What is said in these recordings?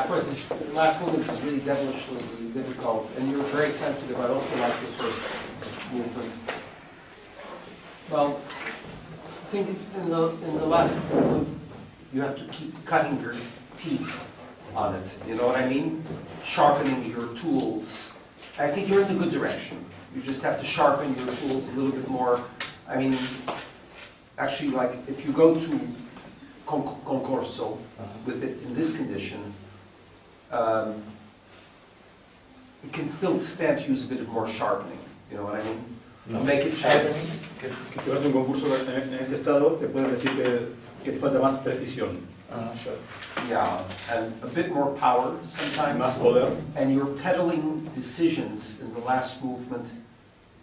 course, the last movement is really devilishly difficult, and you're very sensitive. I also like your first movement. Well, I think in the last movement, you have to keep cutting your teeth on it. You know what I mean? Sharpening your tools. I think you're in the good direction. You just have to sharpen your tools a little bit more. I mean, actually, like if you go to concorso with it in this condition, it can still stand to use a bit more sharpening. You know what I mean? No. Make it as... Que si vas a un concurso en este estado, te pueden decir que te falta más precisión. Sure. Yeah, and a bit more power sometimes. Más poder. And your pedaling decisions in the last movement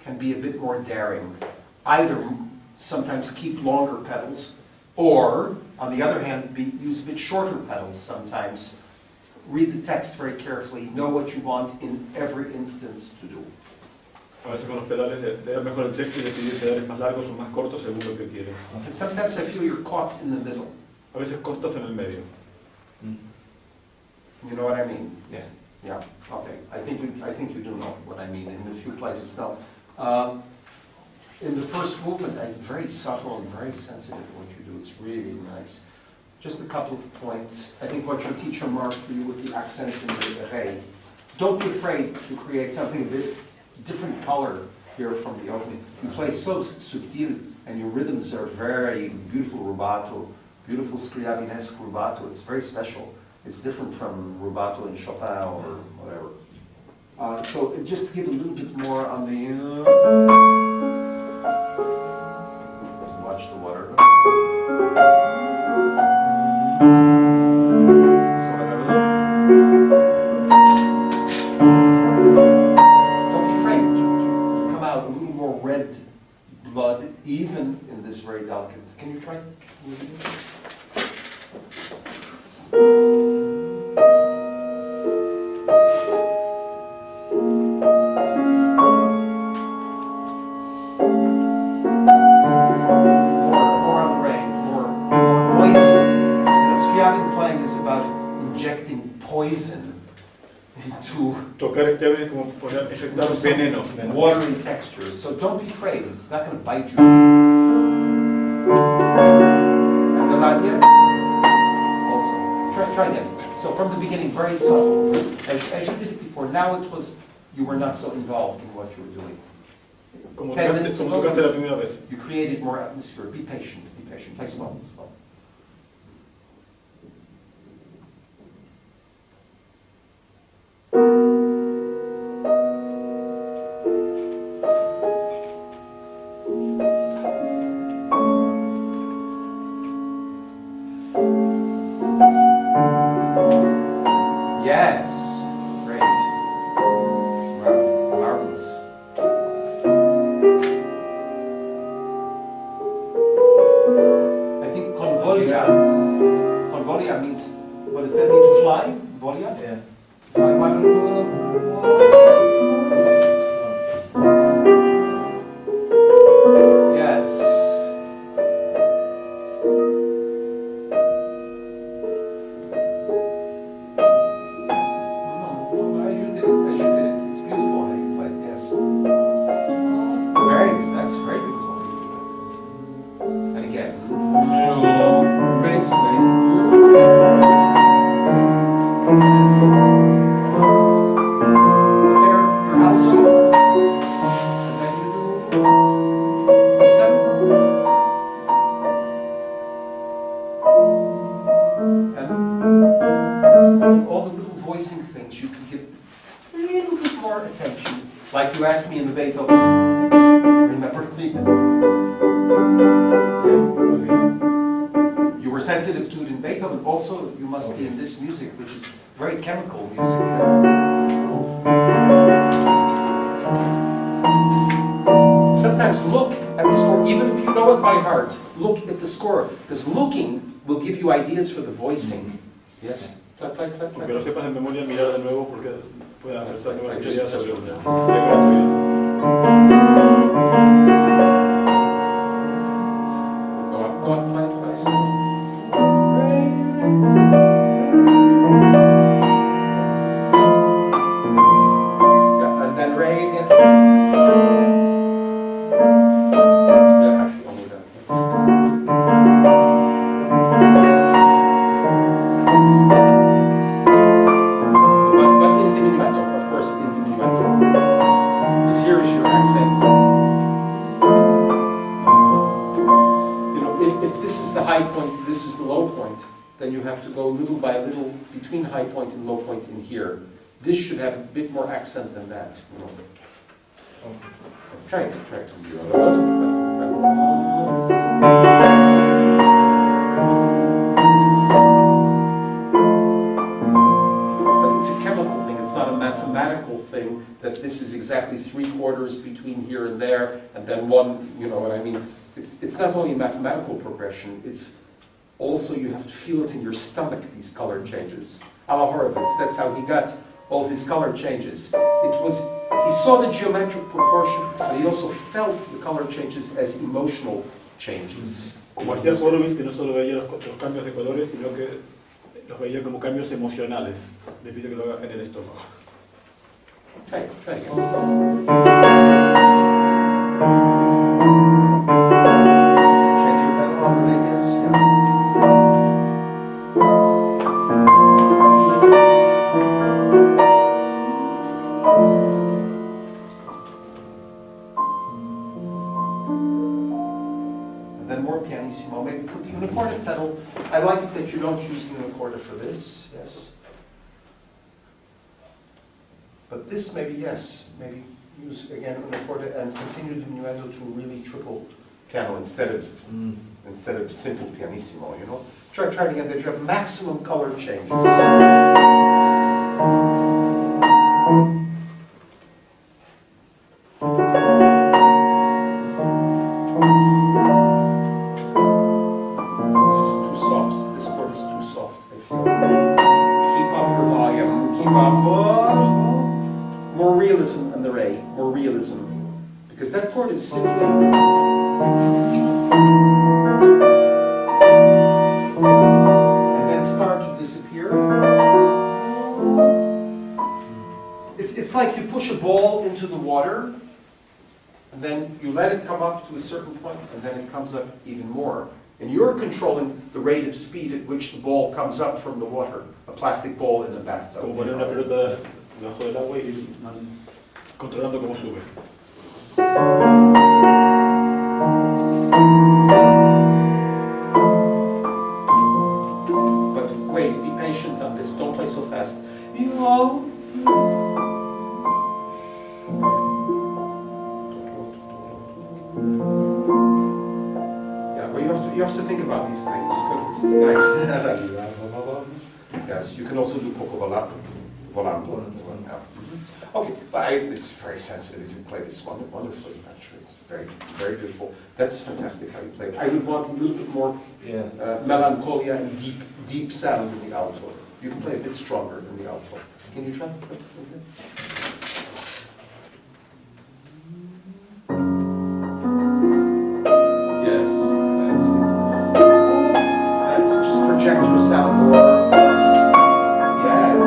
can be a bit more daring. Either sometimes keep longer pedals, or, on the other hand, use a bit shorter pedals sometimes. Read the text very carefully, know what you want in every instance to do. A veces con los pedales leer mejor el texto y decidir pedales más largos o más cortos según lo que quieres. And sometimes I feel you're caught in the middle. A veces cortas en el medio. You know what I mean? Yeah. Yeah. Okay. I think you do know what I mean in a few places now. In the first movement, very subtle and very sensitive what you do. It's really nice. Just a couple of points. I think what your teacher marked for you with the accent in the ré. Don't be afraid to create something a bit different color here from the opening. You play so subtle, and your rhythms are very beautiful rubato, beautiful Scriabinesque rubato. It's very special. It's different from rubato in Chopin or whatever. So just give a little bit more on the... watch the water. Don't be afraid to come out a little more red blood, even in this very delicate. Can you try? Watery textures, so don't be afraid, it's not going to bite you. And the la dièse also. Try again. So from the beginning, very subtle, as you did it before. Now you were not so involved in what you were doing. 10 minutes ago, you created more atmosphere. Be patient, play slow, slow. Ideas for the voicing. Yes? Aunque lo sepas de memoria, mirar de nuevo porque pueden aparecer nuevas ideas sobre el if this is the high point, this is the low point, then you have to go little by little between high point and low point in here. This should have a bit more accent than that. You know. Try it. But it's a chemical thing, it's not a mathematical thing that this is exactly 3/4 between here and there, and then one, you know what I mean? It's not only a mathematical progression, it's also you have to feel it in your stomach, these color changes. A la Horowitz, that's how he got all his color changes. He saw the geometric proportion, but he also felt the color changes as emotional changes. Como hacía Horowitz, que no solo veía los cambios de colores, sino que los veía como cambios emocionales. Le pide que lo haga en el estómago. Try again. Change your pedal on like this, yeah. And then more pianissimo. Maybe put the unicorda pedal. I like it that you don't use the unicorda for this, yes. But this maybe, yes, maybe use again unicorda and continue the diminuendo to really triple piano instead of simple pianissimo, you know. Try it again that you have maximum color changes. This is too soft. This chord is too soft, I feel. Keep up your volume. Keep up. More realism in the re, more realism. Because that chord is simply... and then start to disappear. It's like you push a ball into the water, and then you let it come up to a certain point, and then it comes up even more. And you're controlling the rate of speed at which the ball comes up from the water. A plastic ball in a bathtub. Como poner una pelota debajo del agua y controlando cómo sube. But wait, be patient on this. Don't play so fast. Yeah, well, you have to think about these things. Nice. Yes, you can also do poco volando. Okay, but it's very sensitive. You play this wonderfully, actually. It's very, very beautiful. That's fantastic how you play it. I would want a little bit more melancholia and deep sound in the alto. You can play a bit stronger in the alto. Can you try? Yes, that's it. That's it. Just project your sound more. Yes.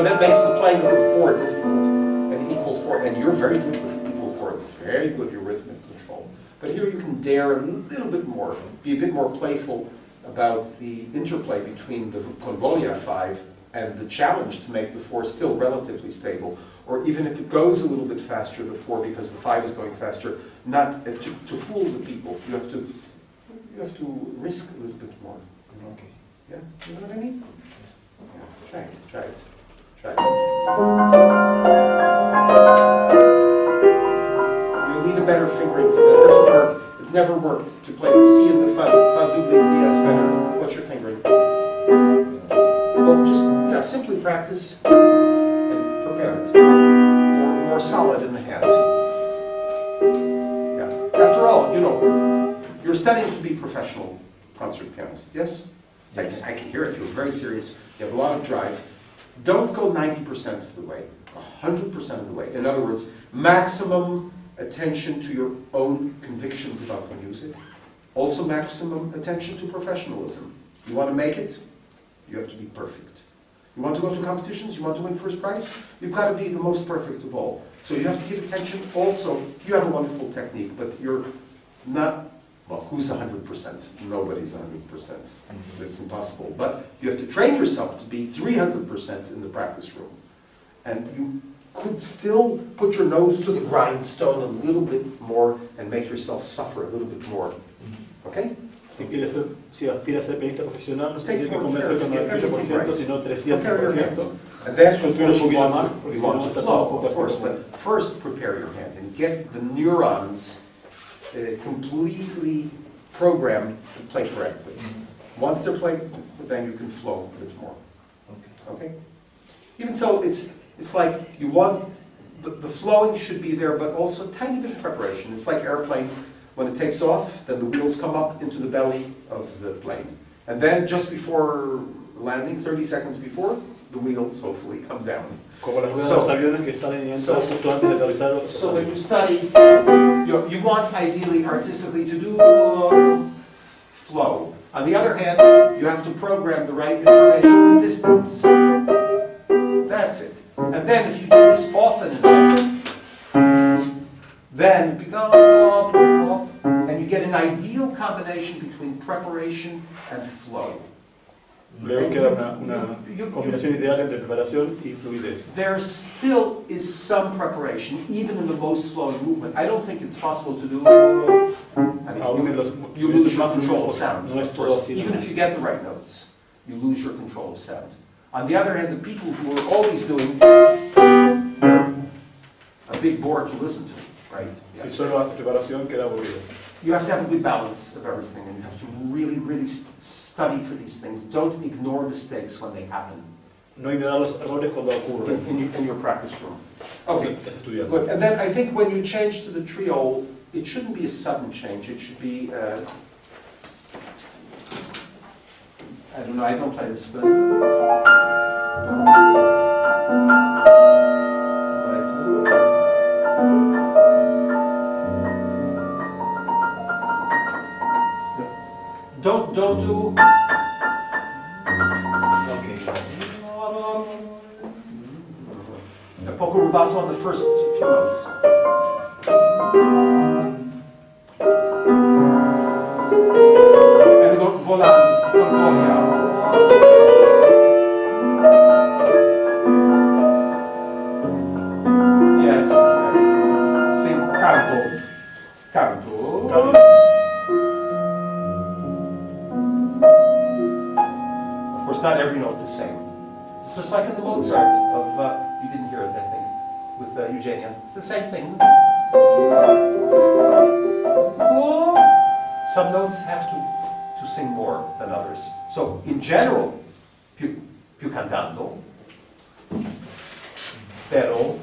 That makes the playing of the four difficult, an equal four, and you're very good with equal four. It's very good, your rhythmic control. But here you can dare a little bit more, be a bit more playful about the interplay between the convolia 5 and the challenge to make the 4 still relatively stable, or even if it goes a little bit faster, the 4, because the 5 is going faster, not to fool the people. You have to risk a little bit more. Okay. Yeah, you know what I mean? Yeah. Try it. Try it. You need a better fingering for that. It doesn't work. It never worked to play the C and the Fa doubling Diaz better. What's your fingering? Well, just simply practice and prepare it. More solid in the hand. Yeah. After all, you're studying to be professional concert pianist. Yes? Yes. I can hear it. You're very serious. You have a lot of drive. Don't go 90% of the way, 100% of the way. In other words, maximum attention to your own convictions about the music. Also maximum attention to professionalism. You want to make it, you have to be perfect. You want to go to competitions, you want to win first prize, you've got to be the most perfect of all. So you have to give attention. Also, you have a wonderful technique, but you're not, well, who's 100%? Nobody's 100%. It's impossible. But you have to train yourself to be 300% in the practice room. And you could still put your nose to the grindstone a little bit more and make yourself suffer a little bit more. Okay? Si aspira a ser pianista profesional, no se Take tiene que more convencer care con to get 98%, everything right. sino Prepare your hand. 300%. And then, of Construir un course, you poquito want más, to, porque you si want no to está todo flow, un poco of así course, como- but first prepare your hand and get the neurons completely programmed to play correctly. Once they're played, then you can flow a bit more. Okay? Even so, it's like you want, the flowing should be there, but also a tiny bit of preparation. It's like airplane. When it takes off, then the wheels come up into the belly of the plane. And then just before landing, 30 seconds before, the wheels hopefully come down. Como las ruedas de los aviones que están en justo antes de aterrizar. So when you study, you want ideally artistically to do flow. On the other hand, you have to program the right information, the distance. That's it. And then if you do this often enough, then it becomes and you get an ideal combination between preparation and flow. Luego queda una combinación ideal entre preparación y fluidez. There still is some preparation, even in the most flowing movement. I don't think it's possible to do. You lose your control of sound, of course. Even if you get the right notes, you lose your control of sound. On the other hand, the people who are always doing a big bore to listen to, right? Si solo haces preparación, queda aburrido. You have to have a good balance of everything, and you have to really, really study for these things. Don't ignore mistakes when they happen. No ignorar los errores cuando ocurren. In your practice room. Okay, Es estudiar. good. And then I think when you change to the trio, it shouldn't be a sudden change. It should be, I don't know, I don't play this, but... Don't do... Okay. A poco rubato on the first few notes. And go volando, con voglia. Yes, yes. Sing canto. Canto. Of course, not every note the same. It's just like in the Mozart of, you didn't hear it, I think, with Eugenia. It's the same thing. Some notes have to sing more than others. So, in general, più cantando, pero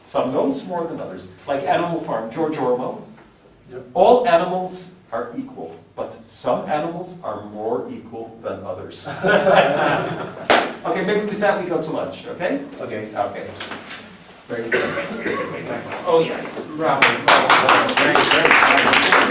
some notes more than others. Like Animal Farm, George Orwell. Yep. All animals are equal, but some animals are more equal than others. Okay, maybe with that we go to lunch, okay? Okay. Okay. Very good. Oh yeah, bravo. Very good.